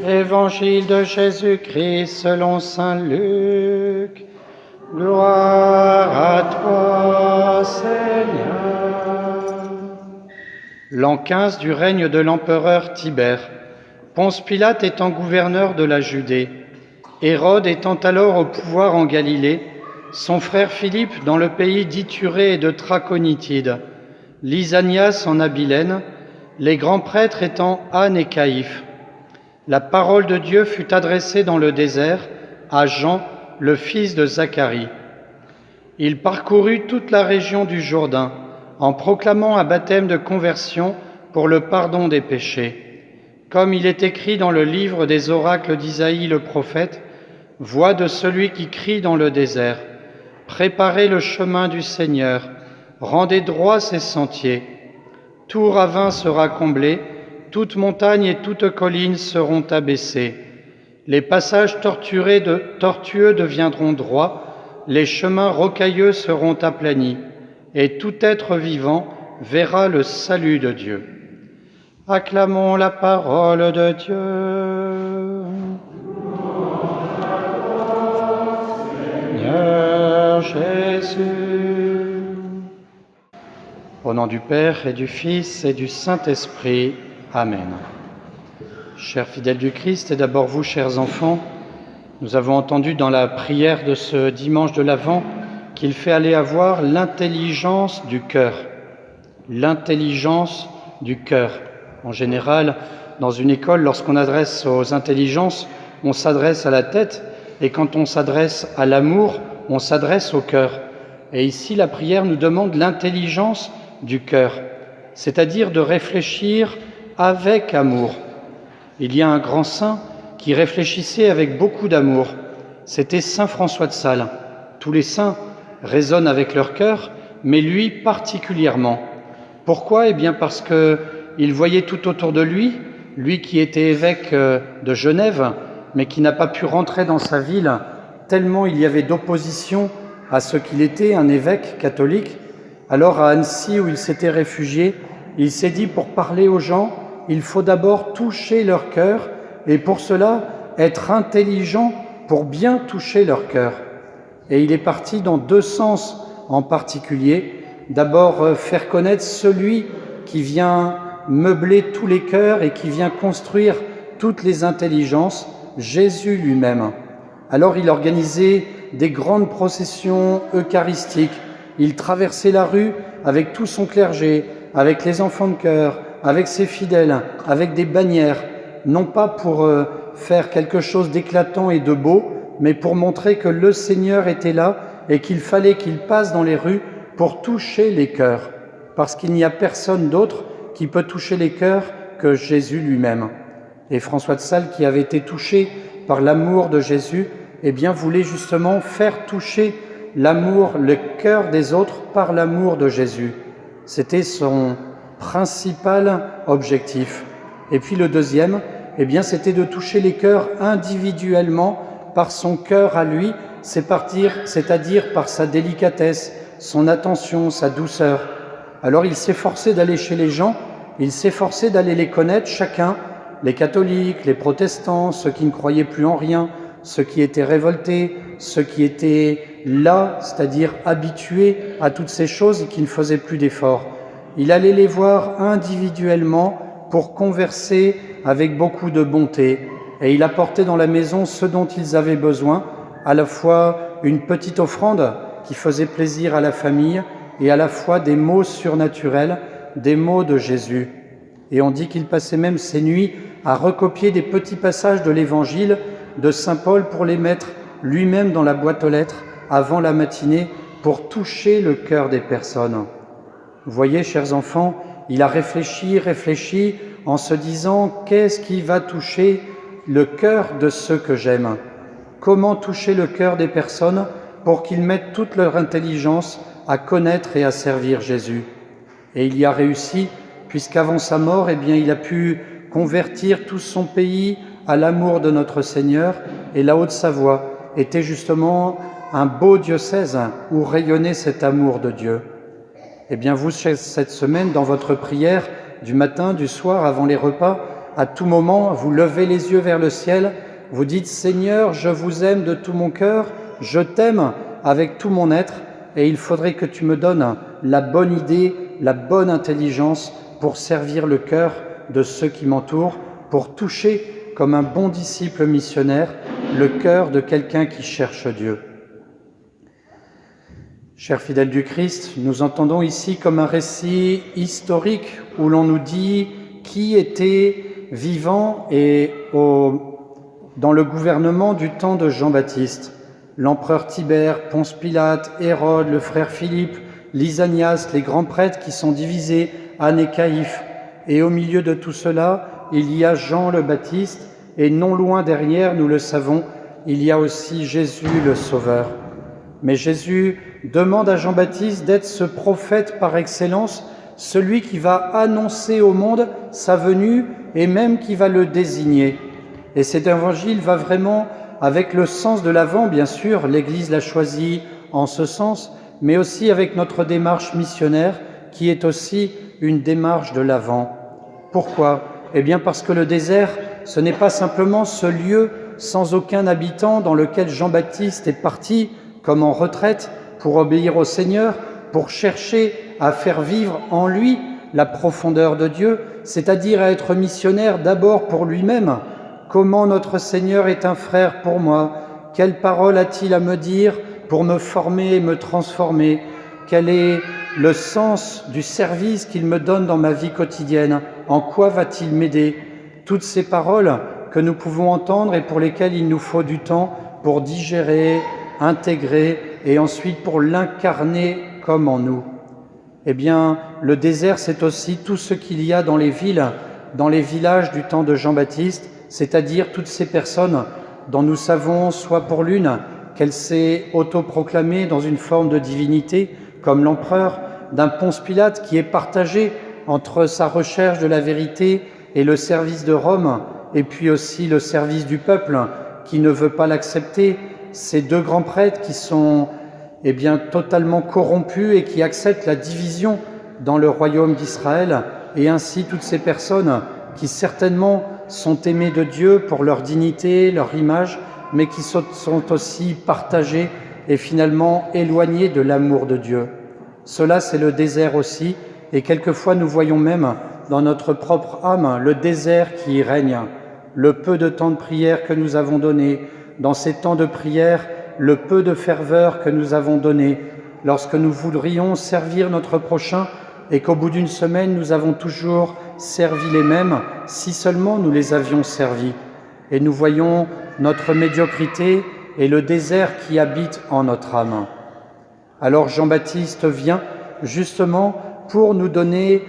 Évangile de Jésus-Christ selon saint Luc. Gloire à toi, Seigneur. L'an 15 du règne de l'empereur Tibère, Ponce Pilate étant gouverneur de la Judée, Hérode étant alors au pouvoir en Galilée, son frère Philippe dans le pays d'Ithurée et de Trachonitide, Lysanias en Abilène, les grands prêtres étant Anne et Caïphe. La parole de Dieu fut adressée dans le désert à Jean, le fils de Zacharie. Il parcourut toute la région du Jourdain, en proclamant un baptême de conversion pour le pardon des péchés. Comme il est écrit dans le livre des oracles d'Isaïe le prophète, « Voix de celui qui crie dans le désert, préparez le chemin du Seigneur, rendez droits ses sentiers. Tout ravin sera comblé, toute montagne et toute colline seront abaissées. Les passages tortueux deviendront droits, les chemins rocailleux seront aplanis, et tout être vivant verra le salut de Dieu. » Acclamons la parole de Dieu. Seigneur Jésus. Au nom du Père et du Fils et du Saint-Esprit. Amen. Chers fidèles du Christ, et d'abord vous, chers enfants, nous avons entendu dans la prière de ce dimanche de l'Avent qu'il fallait avoir l'intelligence du cœur. L'intelligence du cœur. En général, dans une école, lorsqu'on adresse aux intelligences, on s'adresse à la tête, et quand on s'adresse à l'amour, on s'adresse au cœur. Et ici, la prière nous demande l'intelligence du cœur, c'est-à-dire de réfléchir avec amour. Il y a un grand saint qui réfléchissait avec beaucoup d'amour. C'était saint François de Sales. Tous les saints raisonnent avec leur cœur, mais lui particulièrement. Pourquoi ? Eh bien parce qu'il voyait tout autour de lui, lui qui était évêque de Genève, mais qui n'a pas pu rentrer dans sa ville, tellement il y avait d'opposition à ce qu'il était, un évêque catholique. Alors à Annecy, où il s'était réfugié, il s'est dit, pour parler aux gens, il faut d'abord toucher leur cœur, et pour cela, être intelligent pour bien toucher leur cœur. Et il est parti dans deux sens en particulier. D'abord, faire connaître celui qui vient meubler tous les cœurs et qui vient construire toutes les intelligences, Jésus lui-même. Alors il organisait des grandes processions eucharistiques. Il traversait la rue avec tout son clergé, avec les enfants de chœur, avec ses fidèles, avec des bannières, non pas pour faire quelque chose d'éclatant et de beau, mais pour montrer que le Seigneur était là et qu'il fallait qu'il passe dans les rues pour toucher les cœurs, parce qu'il n'y a personne d'autre qui peut toucher les cœurs que Jésus lui-même. Et François de Sales, qui avait été touché par l'amour de Jésus, eh bien voulait justement faire toucher l'amour, le cœur des autres par l'amour de Jésus. C'était son principal objectif. Et puis le deuxième, eh bien, c'était de toucher les cœurs individuellement par son cœur à lui, c'est-à-dire par sa délicatesse, son attention, sa douceur. Alors il s'efforçait d'aller chez les gens, il s'efforçait d'aller les connaître chacun, les catholiques, les protestants, ceux qui ne croyaient plus en rien, ceux qui étaient révoltés, ceux qui étaient là, c'est-à-dire habitués à toutes ces choses et qui ne faisaient plus d'efforts. Il allait les voir individuellement pour converser avec beaucoup de bonté, et il apportait dans la maison ce dont ils avaient besoin, à la fois une petite offrande qui faisait plaisir à la famille et à la fois des mots surnaturels, des mots de Jésus. Et on dit qu'il passait même ses nuits à recopier des petits passages de l'Évangile de saint Paul pour les mettre lui-même dans la boîte aux lettres avant la matinée pour toucher le cœur des personnes. Vous voyez, chers enfants, il a réfléchi en se disant « Qu'est-ce qui va toucher le cœur de ceux que j'aime ? Comment toucher le cœur des personnes pour qu'ils mettent toute leur intelligence à connaître et à servir Jésus ?» Et il y a réussi, puisqu'avant sa mort, eh bien, il a pu convertir tout son pays à l'amour de notre Seigneur, et la Haute-Savoie était justement un beau diocèse où rayonnait cet amour de Dieu. Eh bien, vous, cette semaine, dans votre prière du matin, du soir, avant les repas, à tout moment, vous levez les yeux vers le ciel, vous dites « Seigneur, je vous aime de tout mon cœur, je t'aime avec tout mon être, et il faudrait que tu me donnes la bonne idée, la bonne intelligence pour servir le cœur de ceux qui m'entourent, pour toucher, comme un bon disciple missionnaire, le cœur de quelqu'un qui cherche Dieu. » Chers fidèles du Christ, nous entendons ici comme un récit historique où l'on nous dit qui était vivant et dans le gouvernement du temps de Jean-Baptiste. L'empereur Tibère, Ponce Pilate, Hérode, le frère Philippe, Lysanias, les grands prêtres qui sont divisés, Anne et Caïphe. Et au milieu de tout cela, il y a Jean le Baptiste, et non loin derrière, nous le savons, il y a aussi Jésus le Sauveur. Mais Jésus demande à Jean-Baptiste d'être ce prophète par excellence, celui qui va annoncer au monde sa venue et même qui va le désigner. Et cet évangile va vraiment avec le sens de l'Avent, bien sûr, l'Église l'a choisi en ce sens, mais aussi avec notre démarche missionnaire qui est aussi une démarche de l'Avent. Pourquoi ? Eh bien parce que le désert, ce n'est pas simplement ce lieu sans aucun habitant dans lequel Jean-Baptiste est parti comme en retraite pour obéir au Seigneur, pour chercher à faire vivre en lui la profondeur de Dieu, c'est-à-dire à être missionnaire d'abord pour lui-même. Comment notre Seigneur est un frère pour moi? Quelle parole a-t-il à me dire pour me former et me transformer? Quel est le sens du service qu'il me donne dans ma vie quotidienne? En quoi va-t-il m'aider? Toutes ces paroles que nous pouvons entendre et pour lesquelles il nous faut du temps pour digérer, intégrer et ensuite pour l'incarner comme en nous. Eh bien, le désert, c'est aussi tout ce qu'il y a dans les villes, dans les villages du temps de Jean-Baptiste, c'est-à-dire toutes ces personnes dont nous savons, soit pour l'une, qu'elle s'est autoproclamée dans une forme de divinité, comme l'empereur, d'un Ponce Pilate qui est partagé entre sa recherche de la vérité et le service de Rome, et puis aussi le service du peuple qui ne veut pas l'accepter, ces deux grands prêtres qui sont totalement corrompus et qui acceptent la division dans le royaume d'Israël, et ainsi toutes ces personnes qui certainement sont aimées de Dieu pour leur dignité, leur image, mais qui sont aussi partagées et finalement éloignées de l'amour de Dieu. Cela, c'est le désert aussi, et quelquefois nous voyons même dans notre propre âme le désert qui y règne, le peu de temps de prière que nous avons donné, dans ces temps de prière, le peu de ferveur que nous avons donné, lorsque nous voudrions servir notre prochain et qu'au bout d'une semaine, nous avons toujours servi les mêmes, si seulement nous les avions servis. Et nous voyons notre médiocrité et le désert qui habite en notre âme. Alors Jean-Baptiste vient justement pour nous donner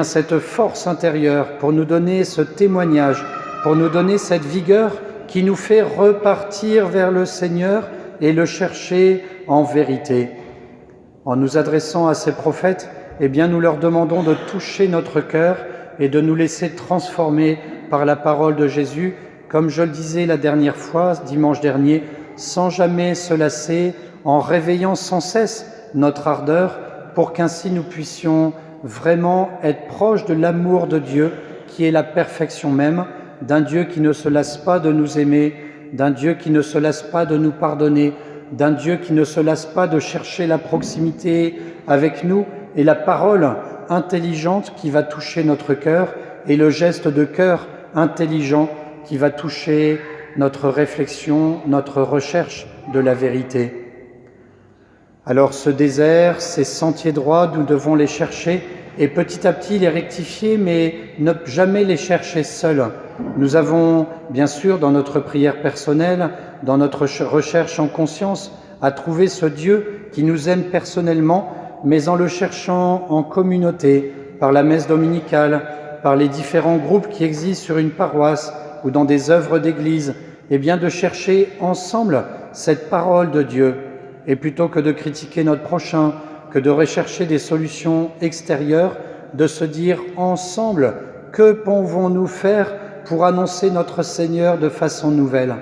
cette force intérieure, pour nous donner ce témoignage, pour nous donner cette vigueur qui nous fait repartir vers le Seigneur et le chercher en vérité. En nous adressant à ces prophètes, nous leur demandons de toucher notre cœur et de nous laisser transformer par la parole de Jésus, comme je le disais la dernière fois, dimanche dernier, sans jamais se lasser, en réveillant sans cesse notre ardeur, pour qu'ainsi nous puissions vraiment être proches de l'amour de Dieu, qui est la perfection même, d'un Dieu qui ne se lasse pas de nous aimer, d'un Dieu qui ne se lasse pas de nous pardonner, d'un Dieu qui ne se lasse pas de chercher la proximité avec nous, et la parole intelligente qui va toucher notre cœur, et le geste de cœur intelligent qui va toucher notre réflexion, notre recherche de la vérité. Alors ce désert, ces sentiers droits, nous devons les chercher et petit à petit les rectifier, mais ne jamais les chercher seuls. Nous avons, bien sûr, dans notre prière personnelle, dans notre recherche en conscience, à trouver ce Dieu qui nous aime personnellement, mais en le cherchant en communauté, par la messe dominicale, par les différents groupes qui existent sur une paroisse ou dans des œuvres d'église, de chercher ensemble cette parole de Dieu. Et plutôt que de critiquer notre prochain, que de rechercher des solutions extérieures, de se dire ensemble que pouvons-nous faire pour annoncer notre Seigneur de façon nouvelle?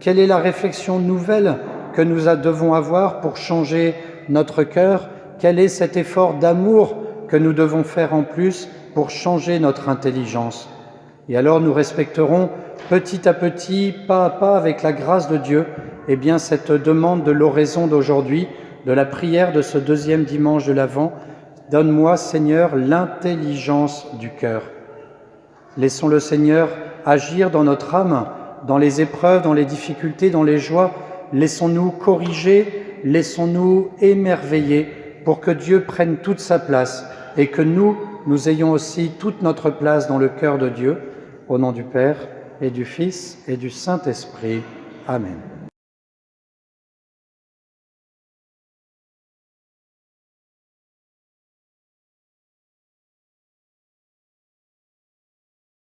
Quelle est la réflexion nouvelle que nous devons avoir pour changer notre cœur? Quel est cet effort d'amour que nous devons faire en plus pour changer notre intelligence? Et alors nous respecterons petit à petit, pas à pas, avec la grâce de Dieu, eh bien cette demande de l'oraison d'aujourd'hui, de la prière de ce deuxième dimanche de l'Avent. Donne-moi, Seigneur, l'intelligence du cœur. Laissons le Seigneur agir dans notre âme, dans les épreuves, dans les difficultés, dans les joies. Laissons-nous corriger, laissons-nous émerveiller pour que Dieu prenne toute sa place et que nous ayons aussi toute notre place dans le cœur de Dieu. Au nom du Père et du Fils et du Saint-Esprit. Amen.